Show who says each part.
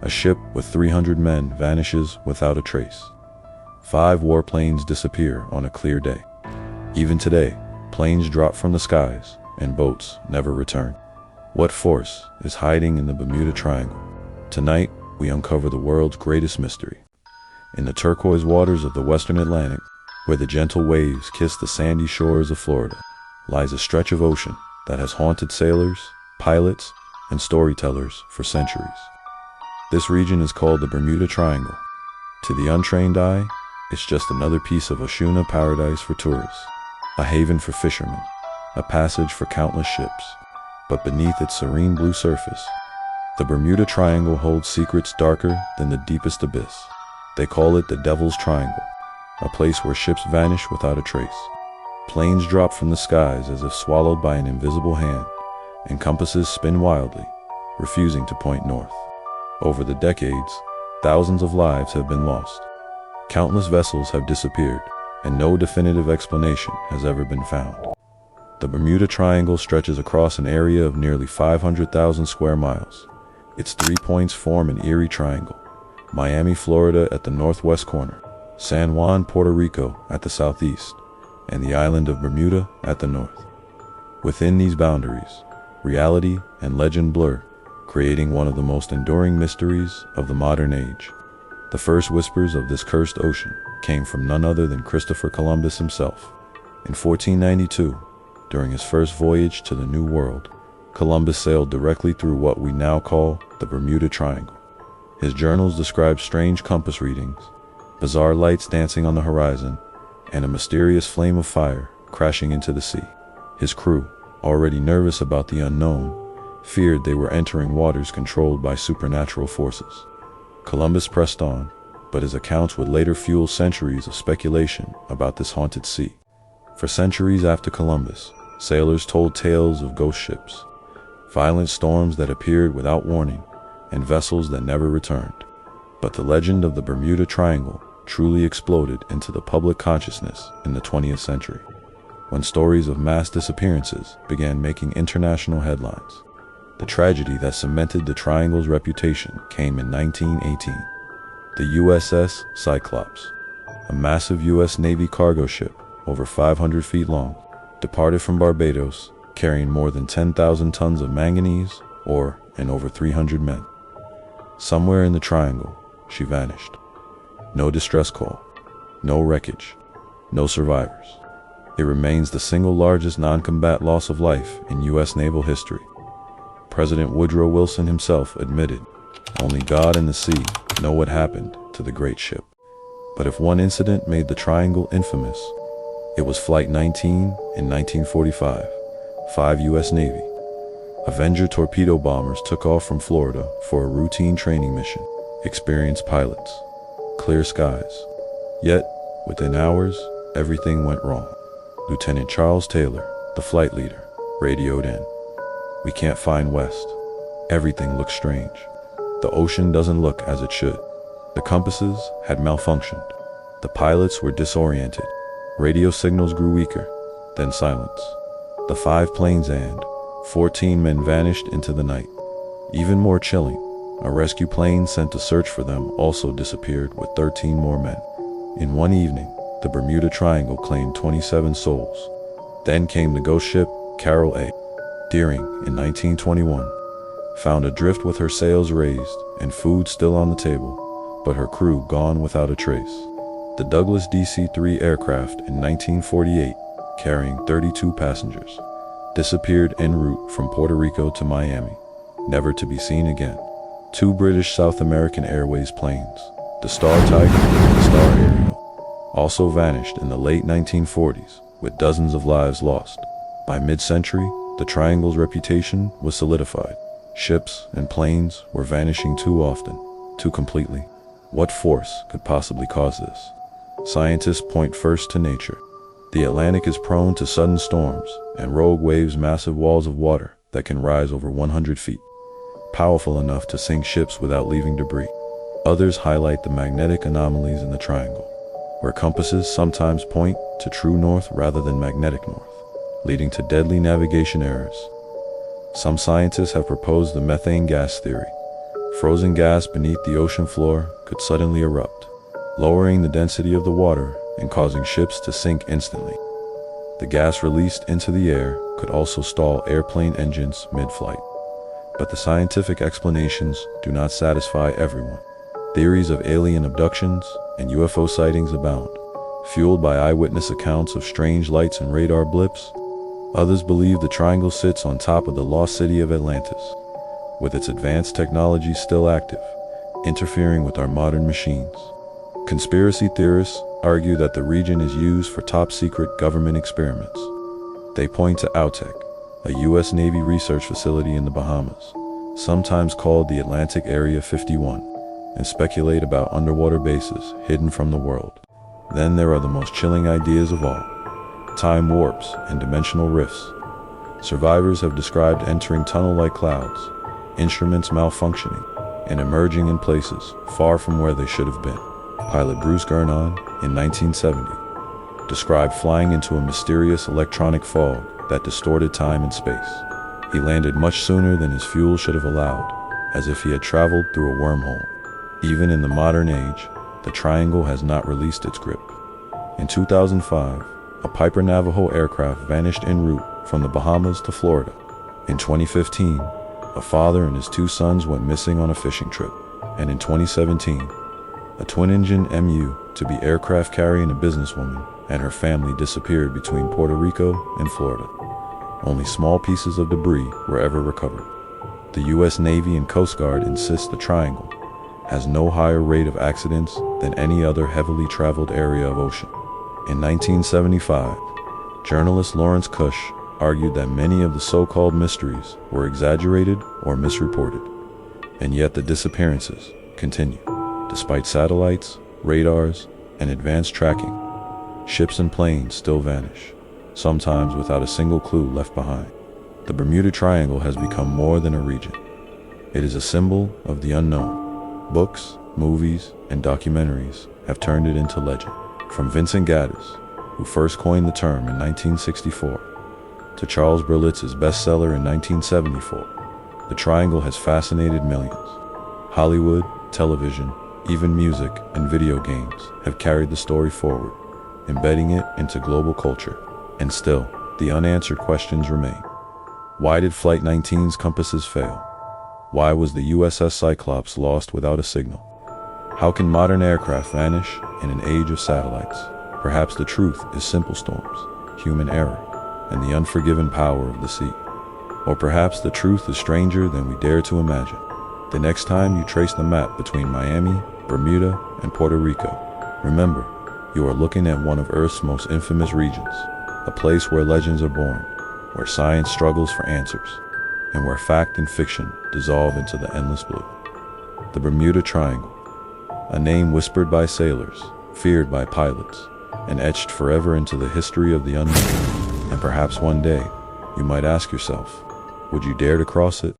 Speaker 1: A ship with 300 men vanishes without a trace. 5 warplanes disappear on a clear day. Even today, planes drop from the skies and boats never return. What force is hiding in the Bermuda Triangle? Tonight, we uncover the world's greatest mystery. In the turquoise waters of the Western Atlantic, where the gentle waves kiss the sandy shores of Florida, lies a stretch of ocean that has haunted sailors, pilots, and storytellers for centuries. This region is called the Bermuda Triangle. To the untrained eye, it's just another piece of Oshuna paradise for tourists, a haven for fishermen, a passage for countless ships. But beneath its serene blue surface, the Bermuda Triangle holds secrets darker than the deepest abyss. They call it the Devil's Triangle, a place where ships vanish without a trace. Planes drop from the skies as if swallowed by an invisible hand, and compasses spin wildly, refusing to point north. Over the decades, thousands of lives have been lost. Countless vessels have disappeared, and no definitive explanation has ever been found. The Bermuda Triangle stretches across an area of nearly 500,000 square miles. Its 3 points form an eerie triangle: Miami, Florida at the northwest corner, San Juan, Puerto Rico at the southeast, and the island of Bermuda at the north. Within these boundaries, reality and legend blur, creating one of the most enduring mysteries of the modern age. The first whispers of this cursed ocean came from none other than Christopher Columbus himself. In 1492, during his first voyage to the New World, Columbus sailed directly through what we now call the Bermuda Triangle. His journals describe strange compass readings, bizarre lights dancing on the horizon, and a mysterious flame of fire crashing into the sea. His crew, already nervous about the unknown, feared they were entering waters controlled by supernatural forces. Columbus pressed on, but his accounts would later fuel centuries of speculation about this haunted sea. For centuries after Columbus, sailors told tales of ghost ships, violent storms that appeared without warning, and vessels that never returned. But the legend of the Bermuda Triangle truly exploded into the public consciousness in the 20th century, when stories of mass disappearances began making international headlines. The tragedy that cemented the Triangle's reputation came in 1918. The USS Cyclops, a massive U.S. Navy cargo ship over 500 feet long, departed from Barbados carrying more than 10,000 tons of manganese ore and over 300 men. Somewhere in the Triangle, she vanished. No distress call, no wreckage, no survivors. It remains the single largest non-combat loss of life in U.S. naval history. President Woodrow Wilson himself admitted, "Only God and the sea know what happened to the great ship." But if one incident made the Triangle infamous, it was Flight 19 in 1945, 5 U.S. Navy Avenger torpedo bombers took off from Florida for a routine training mission. Experienced pilots, clear skies. Yet, within hours, everything went wrong. Lieutenant Charles Taylor, the flight leader, radioed in. "We can't find West. Everything looks strange. The ocean doesn't look as it should." The compasses had malfunctioned. The pilots were disoriented. Radio signals grew weaker, then silence. The 5 planes and 14 men vanished into the night. Even more chilling, a rescue plane sent to search for them also disappeared with 13 more men. In one evening, the Bermuda Triangle claimed 27 souls. Then came the ghost ship Carol A. Deering in 1921, found adrift with her sails raised and food still on the table, but her crew gone without a trace. The Douglas DC-3 aircraft in 1948, carrying 32 passengers, disappeared en route from Puerto Rico to Miami, never to be seen again. 2 British South American Airways planes, the Star Tiger and the Star Ariel, also vanished in the late 1940s, with dozens of lives lost. By mid-century, the Triangle's reputation was solidified. Ships and planes were vanishing too often, too completely. What force could possibly cause this? Scientists point first to nature. The Atlantic is prone to sudden storms, and rogue waves massive walls of water that can rise over 100 feet, powerful enough to sink ships without leaving debris. Others highlight the magnetic anomalies in the Triangle, where compasses sometimes point to true north rather than magnetic north, leading to deadly navigation errors. Some scientists have proposed the methane gas theory, Frozen gas beneath the ocean floor could suddenly erupt, lowering the density of the water and causing ships to sink instantly. The gas released into the air could also stall airplane engines mid-flight. But the scientific explanations do not satisfy everyone. Theories of alien abductions and UFO sightings abound, fueled by eyewitness accounts of strange lights and radar blips. Others believe the triangle sits on top of the lost city of Atlantis, with its advanced technology still active, interfering with our modern machines. Conspiracy theorists argue that the region is used for top-secret government experiments. They point to Outec, a U.S. Navy research facility in the Bahamas, sometimes called the Atlantic Area 51, and speculate about underwater bases hidden from the world. Then there are the most chilling ideas of all: time warps and dimensional rifts. Survivors have described entering tunnel-like clouds, instruments malfunctioning, and emerging in places far from where they should have been. Pilot Bruce Gernon, in 1970, described flying into a mysterious electronic fog that distorted time and space. He landed much sooner than his fuel should have allowed, as if he had traveled through a wormhole. Even in the modern age, the triangle has not released its grip. In 2005, a Piper Navajo aircraft vanished en route from the Bahamas to Florida. In 2015, a father and his 2 sons went missing on a fishing trip. And in 2017, a twin-engine MU-2B aircraft carrying a businesswoman and her family disappeared between Puerto Rico and Florida. Only small pieces of debris were ever recovered. The U.S. Navy and Coast Guard insist the triangle has no higher rate of accidents than any other heavily traveled area of ocean. In 1975, journalist Lawrence Cush argued that many of the so-called mysteries were exaggerated or misreported, and yet the disappearances continue. Despite satellites, radars, and advanced tracking, ships and planes still vanish, sometimes without a single clue left behind. The Bermuda Triangle has become more than a region. It is a symbol of the unknown. Books, movies, and documentaries have turned it into legend. From Vincent Gaddis, who first coined the term in 1964, to Charles Berlitz's bestseller in 1974, the triangle has fascinated millions. Hollywood, television, even music and video games have carried the story forward, embedding it into global culture. And still, the unanswered questions remain. Why did Flight 19's compasses fail? Why was the USS Cyclops lost without a signal? How can modern aircraft vanish in an age of satellites? Perhaps the truth is simple storms, human error, and the unforgiven power of the sea. Or perhaps the truth is stranger than we dare to imagine. The next time you trace the map between Miami, Bermuda, and Puerto Rico, remember, you are looking at one of Earth's most infamous regions, a place where legends are born, where science struggles for answers, and where fact and fiction dissolve into the endless blue. The Bermuda Triangle, a name whispered by sailors, feared by pilots, and etched forever into the history of the unknown. And perhaps one day, you might ask yourself, would you dare to cross it?